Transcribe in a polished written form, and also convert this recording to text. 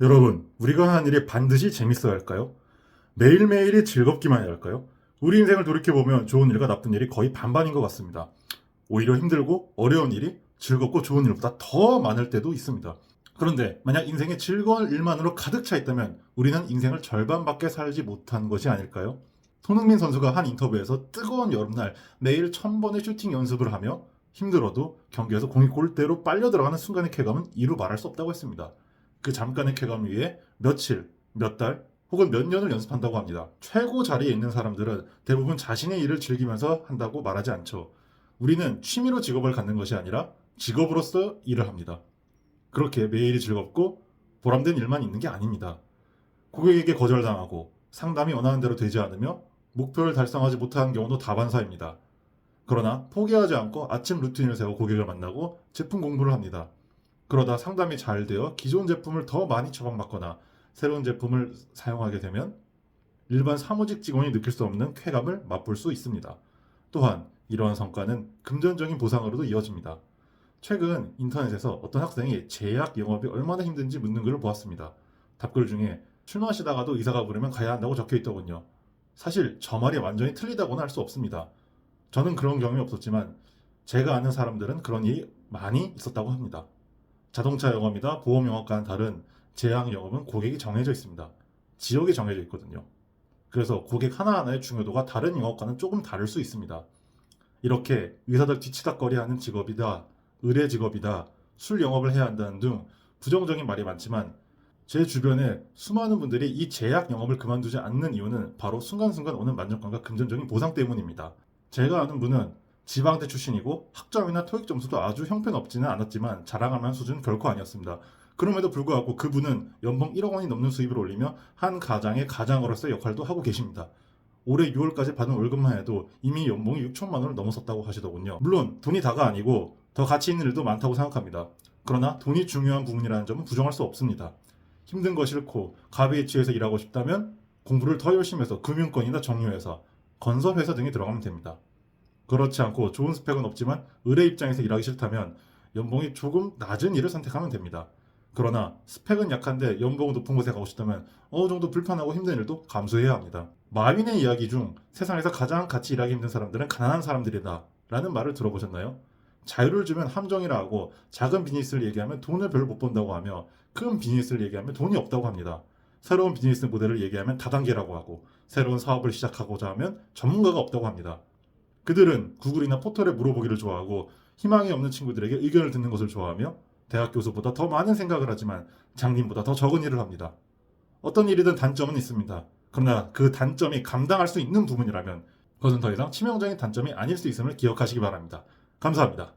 여러분, 우리가 하는 일이 반드시 재밌어야 할까요? 매일매일이 즐겁기만 해야 할까요? 우리 인생을 돌이켜보면 좋은 일과 나쁜 일이 거의 반반인 것 같습니다. 오히려 힘들고 어려운 일이 즐겁고 좋은 일보다 더 많을 때도 있습니다. 그런데 만약 인생에 즐거운 일만으로 가득 차 있다면 우리는 인생을 절반밖에 살지 못한 것이 아닐까요? 손흥민 선수가 한 인터뷰에서 뜨거운 여름날 매일 1000번의 슈팅 연습을 하며 힘들어도 경기에서 공이 골대로 빨려 들어가는 순간의 쾌감은 이루 말할 수 없다고 했습니다. 그 잠깐의 쾌감을 위해 며칠, 몇 달, 혹은 몇 년을 연습한다고 합니다. 최고 자리에 있는 사람들은 대부분 자신의 일을 즐기면서 한다고 말하지 않죠. 우리는 취미로 직업을 갖는 것이 아니라 직업으로서 일을 합니다. 그렇게 매일이 즐겁고 보람된 일만 있는 게 아닙니다. 고객에게 거절당하고 상담이 원하는 대로 되지 않으며 목표를 달성하지 못하는 경우도 다반사입니다. 그러나 포기하지 않고 아침 루틴을 세워 고객을 만나고 제품 공부를 합니다. 그러다 상담이 잘 되어 기존 제품을 더 많이 처방받거나 새로운 제품을 사용하게 되면 일반 사무직 직원이 느낄 수 없는 쾌감을 맛볼 수 있습니다. 또한 이러한 성과는 금전적인 보상으로도 이어집니다. 최근 인터넷에서 어떤 학생이 제약 영업이 얼마나 힘든지 묻는 글을 보았습니다. 답글 중에 술 마시다가도 의사가 부르면 가야 한다고 적혀 있더군요. 사실 저 말이 완전히 틀리다고는 할 수 없습니다. 저는 그런 경험이 없었지만 제가 아는 사람들은 그런 일이 많이 있었다고 합니다. 자동차 영업이나 보험 영업과는 다른 제약 영업은 고객이 정해져 있습니다. 지역이 정해져 있거든요. 그래서 고객 하나하나의 중요도가 다른 영업과는 조금 다를 수 있습니다. 이렇게 의사들 뒤치다꺼리하는 직업이다, 의뢰 직업이다, 술 영업을 해야 한다는 등 부정적인 말이 많지만 제 주변에 수많은 분들이 이 제약 영업을 그만두지 않는 이유는 바로 순간순간 오는 만족감과 금전적인 보상 때문입니다. 제가 아는 분은 지방대 출신이고 학점이나 토익 점수도 아주 형편없지는 않았지만 자랑할 만한 수준은 결코 아니었습니다. 그럼에도 불구하고 그분은 연봉 1억 원이 넘는 수입을 올리며 한 가장의 가장으로서의 역할도 하고 계십니다. 올해 6월까지 받은 월급만 해도 이미 연봉이 6천만 원을 넘어섰다고 하시더군요. 물론 돈이 다가 아니고 더 가치 있는 일도 많다고 생각합니다. 그러나 돈이 중요한 부분이라는 점은 부정할 수 없습니다. 힘든 거 싫고 갑에 취해서 일하고 싶다면 공부를 더 열심히 해서 금융권이나 정유회사, 건설회사 등에 들어가면 됩니다. 그렇지 않고 좋은 스펙은 없지만 의뢰 입장에서 일하기 싫다면 연봉이 조금 낮은 일을 선택하면 됩니다. 그러나 스펙은 약한데 연봉은 높은 곳에 가고 싶다면 어느 정도 불편하고 힘든 일도 감수해야 합니다. 마윈의 이야기 중 세상에서 가장 같이 일하기 힘든 사람들은 가난한 사람들이다 라는 말을 들어보셨나요? 자유를 주면 함정이라 하고 작은 비즈니스를 얘기하면 돈을 별로 못 번다고 하며 큰 비즈니스를 얘기하면 돈이 없다고 합니다. 새로운 비즈니스 모델을 얘기하면 다단계라고 하고 새로운 사업을 시작하고자 하면 전문가가 없다고 합니다. 그들은 구글이나 포털에 물어보기를 좋아하고 희망이 없는 친구들에게 의견을 듣는 것을 좋아하며 대학 교수보다 더 많은 생각을 하지만 장님보다 더 적은 일을 합니다. 어떤 일이든 단점은 있습니다. 그러나 그 단점이 감당할 수 있는 부분이라면 그것은 더 이상 치명적인 단점이 아닐 수 있음을 기억하시기 바랍니다. 감사합니다.